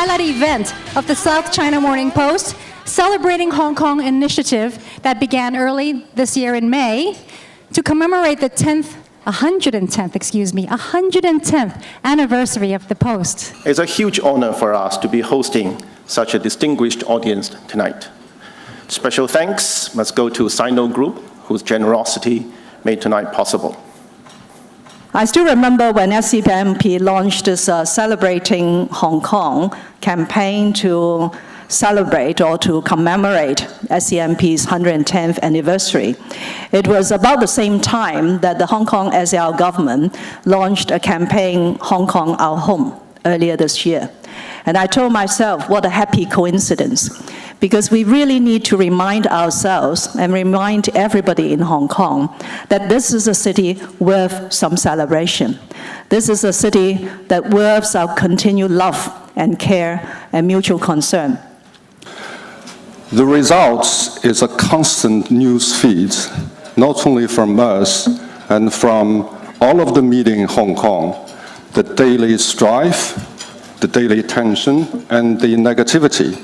highlight event of the South China Morning Post, celebrating Hong Kong initiative that began early this year in May to commemorate the 110th anniversary of the Post. It's a huge honor for us to be hosting such a distinguished audience tonight. Special thanks must go to Sino Group, whose generosity made tonight possible. I still remember when SCPMP launched this Celebrating Hong Kong campaign to celebrate or to commemorate SCMP's 110th anniversary. It was about the same time that the Hong Kong SAR government launched a campaign, Hong Kong Our Home, earlier this year. And I told myself, what a happy coincidence, because we really need to remind ourselves and remind everybody in Hong Kong that this is a city worth some celebration. This is a city that worths our continued love and care and mutual concern. The results is a constant news feed, not only from us and from all of the media in Hong Kong, the daily strife, the daily tension, and the negativity.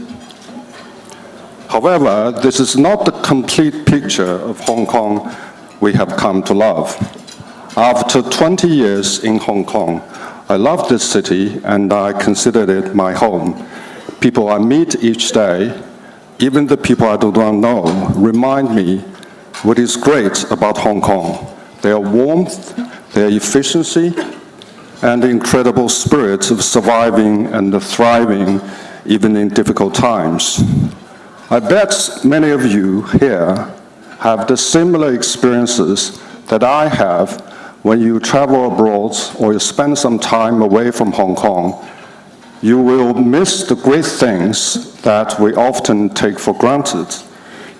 However, this is not the complete picture of Hong Kong we have come to love. After 20 years in Hong Kong, I love this city and I consider it my home. People I meet each day, even the people I do not know, remind me what is great about Hong Kong: their warmth, their efficiency, and the incredible spirit of surviving and thriving even in difficult times. I bet many of you here have the similar experiences that I have when you travel abroad or you spend some time away from Hong Kong. You will miss the great things that we often take for granted.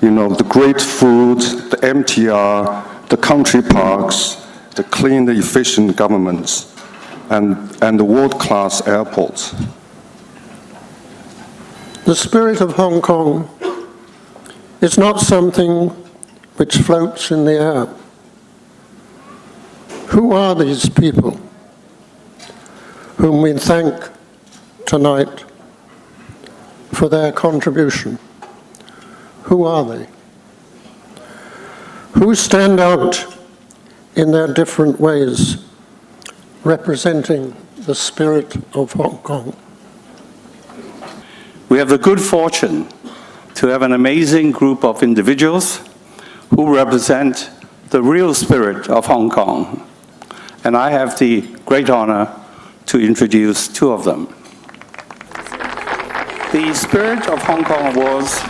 You know, the great food, the MTR, the country parks, the clean, efficient governments, and the world-class airports. The spirit of Hong Kong is not something which floats in the air. Who are these people whom we thank tonight for their contribution? Who are they? Who stand out in their different ways, representing the spirit of Hong Kong? We have the good fortune to have an amazing group of individuals who represent the real spirit of Hong Kong. And I have the great honor to introduce two of them. The Spirit of Hong Kong Awards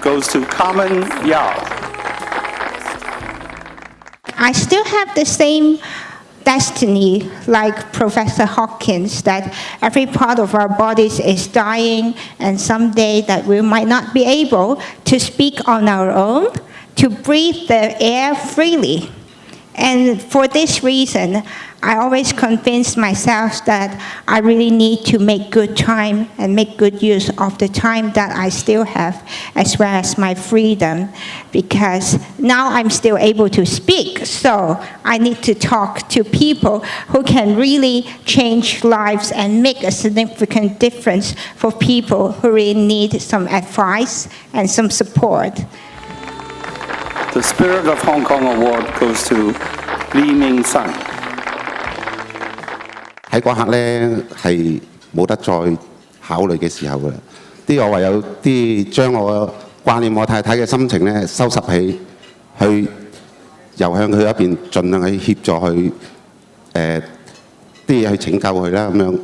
goes to Carmen Yao. I still have the same destiny like Professor Hawkins, that every part of our bodies is dying, and someday that we might not be able to speak on our own, to breathe the air freely. And for this reason, I always convince myself that I really need to make good time and make good use of the time that I still have, as well as my freedom, because now I'm still able to speak, so I need to talk to people who can really change lives and make a significant difference for people who really need some advice and some support. The Spirit of Hong Kong Award goes to Lee Ming Sun. 喺嗰刻咧係冇得再考慮嘅時候㗎啦，我唯有將我掛念我太太嘅心情咧收拾起，去遊向佢嗰邊，盡量去協助佢嘢去拯救佢啦，咁樣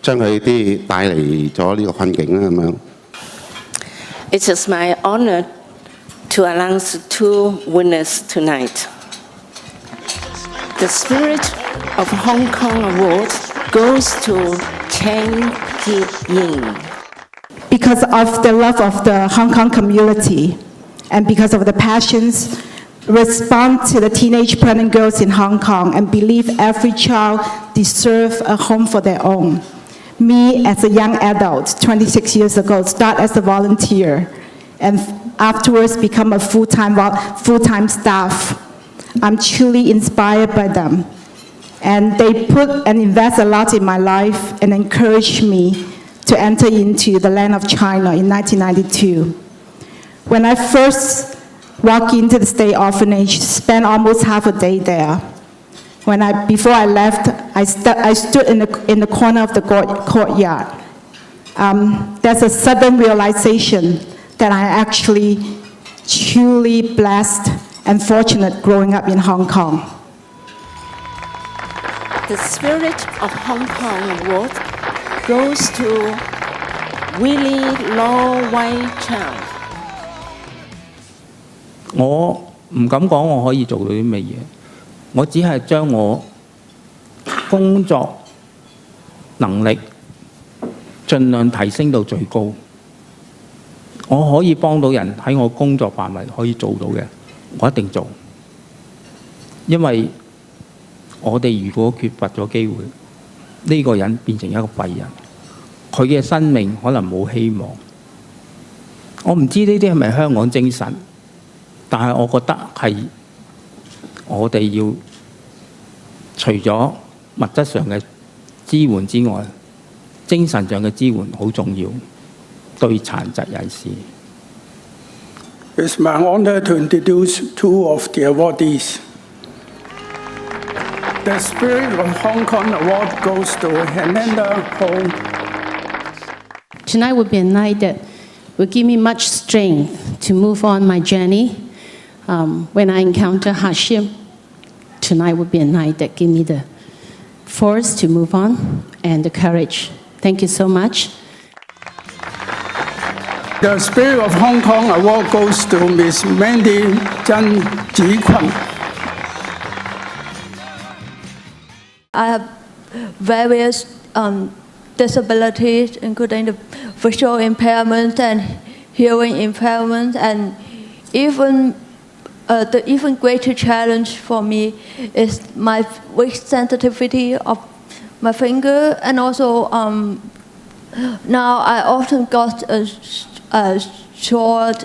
將佢帶嚟咗呢個困境啦，咁樣。It is my honor to announce two winners tonight. The Spirit of Hong Kong Award goes to Chen Ki-ying. Because of the love of the Hong Kong community and because of the passions, respond to the teenage pregnant girls in Hong Kong and believe every child deserves a home for their own. Me, as a young adult, 26 years ago, start as a volunteer and afterwards become a full-time staff. I'm truly inspired by them. And they put and invest a lot in my life and encourage me to enter into the land of China in 1992. When I first walked into the state orphanage, spent almost half a day there. Before I left, I stood in the corner of the courtyard. There's a sudden realization that I actually truly blessed and fortunate growing up in Hong Kong. The Spirit of Hong Kong Award goes to Willie Law White Chow. 我唔敢講我可以做到啲乜嘢，我只係將我工作能力盡量提升到最高。我可以幫到人喺我工作範圍可以做到嘅，我一定做。因為我哋如果缺乏咗機會，呢個人變成一個廢人，佢嘅生命可能冇希望。我唔知呢啲係咪香港精神，但係我覺得係我哋要除咗物質上嘅支援之外，精神上嘅支援好重要，對殘疾人士。It's my honor to introduce two of the awardees. The Spirit of Hong Kong Award goes to Hernanda Hong. Tonight will be a night that will give me much strength to move on my journey. When I encounter hardship, tonight will be a night that give me the force to move on and the courage. Thank you so much. The Spirit of Hong Kong Award goes to Ms. Mandy Zhang Jiquan. I have various disabilities, including the visual impairment and hearing impairment, and the even greater challenge for me is my weak sensitivity of my finger, and also now I often got short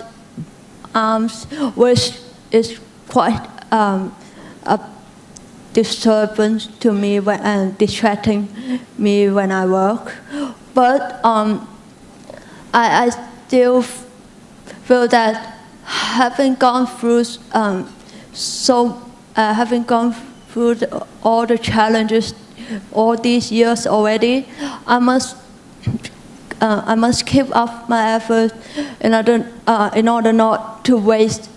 arms, which is quite a disturbance to me and distracting me when I work. But I still feel that having gone through all the challenges all these years already, I must keep up my effort in order not to waste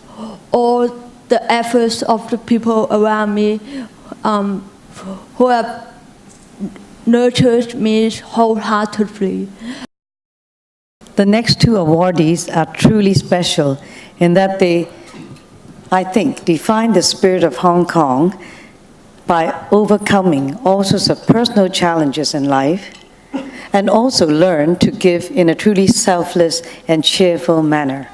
all the efforts of the people around me who have nurtured me wholeheartedly. The next two awardees are truly special in that they, I think, define the spirit of Hong Kong by overcoming all sorts of personal challenges in life and also learn to give in a truly selfless and cheerful manner.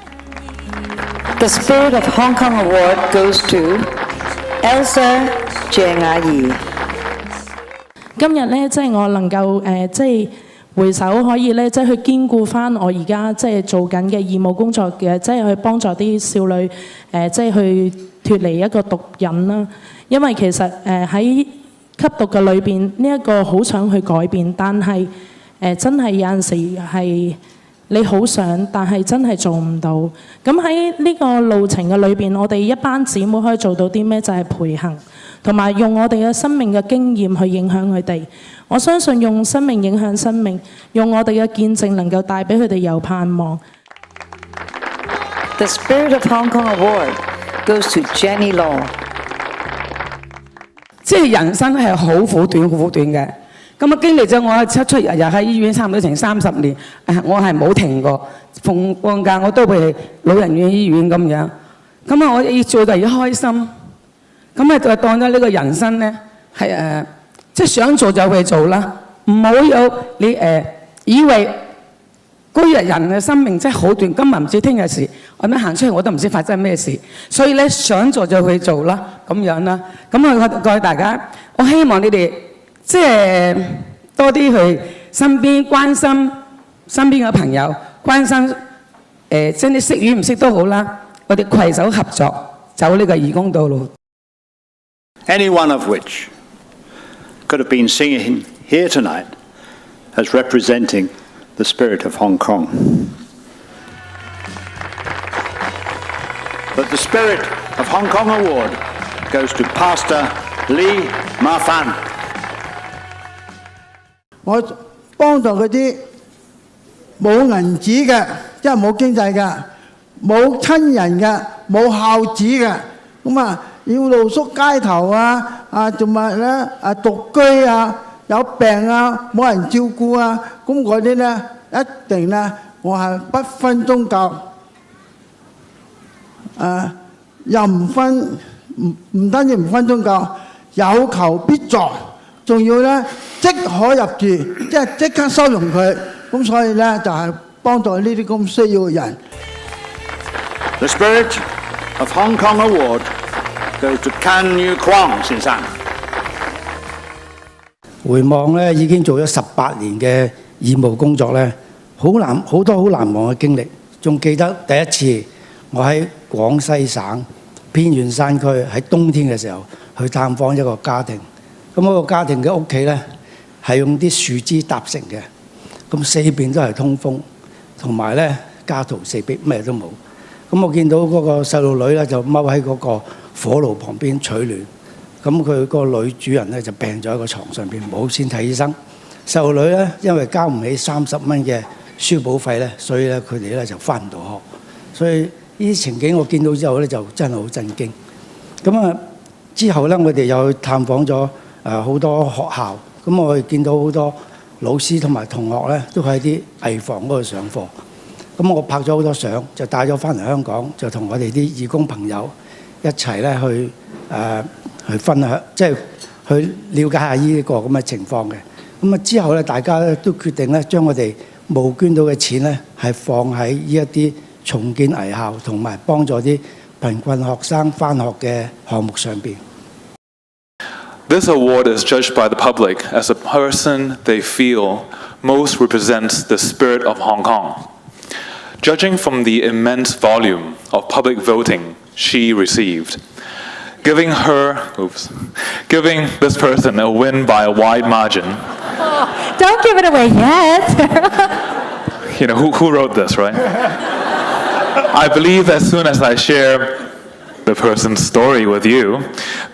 The Spirit of Hong Kong Award goes to Elsa Jiang Ayi. 今日咧，即係我能夠即係回首可以咧，即係去兼顧翻我而家即係做緊嘅義務工作嘅，即係去幫助啲少女即係去脫離一個毒癮啦。因為其實喺吸毒嘅裏邊，呢一個好想去改變，但係真係有陣時係你好想，但係真係做唔到。咁喺呢個路程嘅裏邊，我哋一班姊妹可以做到啲咩？就係陪行，同埋用我哋嘅生命嘅經驗去影響佢哋。我相信用生命影響生命，用我哋嘅見證能夠帶俾佢哋有盼望。The Spirit of Hong Kong Award goes to Jenny Law. 即係人生係好苦短嘅。咁啊經歷咗我出日日喺醫院差唔多成30年，我係冇停過。逢放假我都會去老人院、醫院咁樣。咁啊我要做就要開心。咁啊就當咗呢個人生咧係即係想做就去做啦，唔好有你以為嗰日人嘅生命真係好短，今日唔知聽日事，我咁行出去我都唔知發生咩事，所以咧想做就去做啦，咁樣啦。咁我各位大家，我希望你哋即係多啲去身邊關心身邊嘅朋友，關心即係你識與唔識都好啦，我哋攜手合作走呢個義工道路。Any one of which could have been singing here tonight as representing the spirit of Hong Kong. But the Spirit of Hong Kong Award goes to Pastor Lee Ma-Fan. 我幫助嗰啲冇銀紙嘅，即係冇經濟嘅，冇親人嘅，冇孝子嘅，咁啊要露宿街頭啊，仲咪咧獨居啊，有病啊，冇人照顧啊，咁嗰啲咧一定咧，我係不分宗教，又唔單止唔分宗教，有求必作。 仲要咧即可入住，即係即刻收容佢，咁所以咧就係幫助呢啲咁需要嘅人。The Spirit of Hong Kong Award goes to Kan Yu Kwong 先生。回望咧已經做咗18年嘅義務工作咧，好多好難忘嘅經歷。仲記得第一次我喺廣西省偏遠山區喺冬天嘅時候去探訪一個家庭。 咁嗰個家庭嘅屋企咧係用啲樹枝搭成嘅，咁四邊都係通風，同埋咧家徒四壁咩都冇。咁我見到嗰個細路女咧就踎喺嗰個火爐旁邊取暖，咁佢個女主人咧就病咗喺個床上邊，冇錢睇醫生。細路女咧因為交唔起30蚊嘅書簿費咧，所以咧佢哋咧就返唔到學。所以呢啲情景我見到之後咧就真係好震驚。咁啊之後咧我哋又去探訪咗。 好多學校，咁我哋見到好多老師同埋同學咧，都喺啲藝房嗰度上課。咁我拍咗好多相，就帶咗翻嚟香港，就同我哋啲義工朋友一齊咧去分享，即係去了解下呢個咁嘅情況嘅。咁啊之後咧，大家咧都決定咧，將我哋募捐到嘅錢咧，係放喺呢一啲重建藝校同埋幫助啲貧困學生翻學嘅項目上邊。 This award is judged by the public as a person they feel most represents the spirit of Hong Kong. Judging from the immense volume of public voting she received, giving this person a win by a wide margin. Oh, don't give it away yet. You know, who wrote this, right? I believe as soon as I share the person's story with you,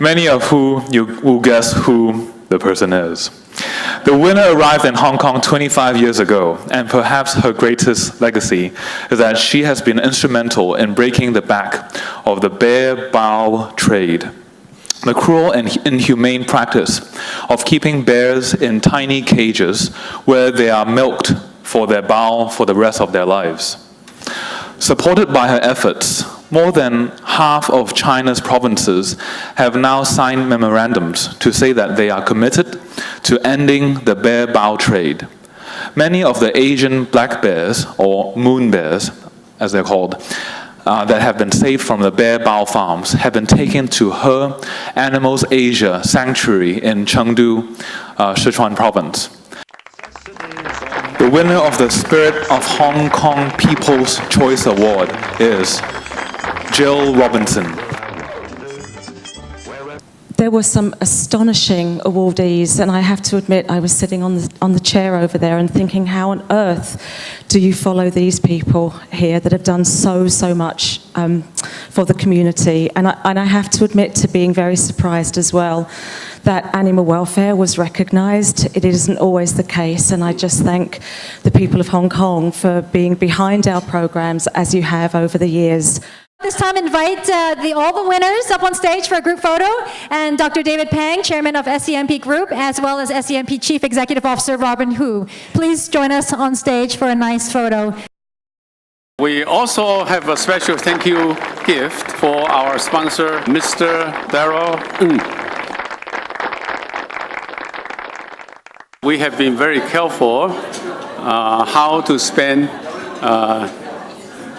many of who you will guess who the person is. The winner arrived in Hong Kong 25 years ago, and perhaps her greatest legacy is that she has been instrumental in breaking the back of the bear bow trade, the cruel and inhumane practice of keeping bears in tiny cages where they are milked for their bow for the rest of their lives. Supported by her efforts, more than half of China's provinces have now signed memorandums to say that they are committed to ending the bear bow trade. Many of the Asian black bears, or moon bears, as they're called, that have been saved from the bear bow farms have been taken to Her Animals Asia Sanctuary in Chengdu, Sichuan province. The winner of the Spirit of Hong Kong People's Choice Award is Jill Robinson. There were some astonishing awardees, and I have to admit I was sitting on the chair over there and thinking, how on earth do you follow these people here that have done so much for the community? And I have to admit to being very surprised as well that animal welfare was recognised. It isn't always the case, and I just thank the people of Hong Kong for being behind our programmes as you have over the years. This time, invite all the winners up on stage for a group photo, and Dr. David Pang, Chairman of SCMP Group, as well as SCMP Chief Executive Officer Robin Hu. Please join us on stage for a nice photo. We also have a special thank you gift for our sponsor, Mr. Darrell Ng. We have been very careful how to spend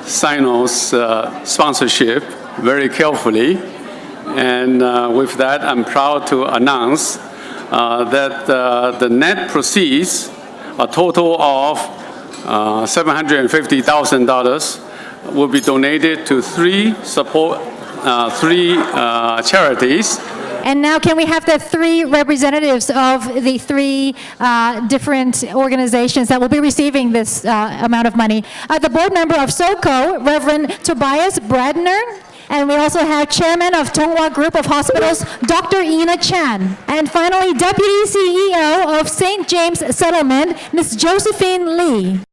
Sino's sponsorship very carefully, and with that I'm proud to announce that the net proceeds, a total of $750,000, will be donated to three charities. And now can we have the three representatives of the three different organizations that will be receiving this amount of money? The board member of SOCO, Reverend Tobias Bradner. And we also have Chairman of Tonghua Group of Hospitals, Dr. Ina Chan. And finally, Deputy CEO of St. James Settlement, Ms. Josephine Lee.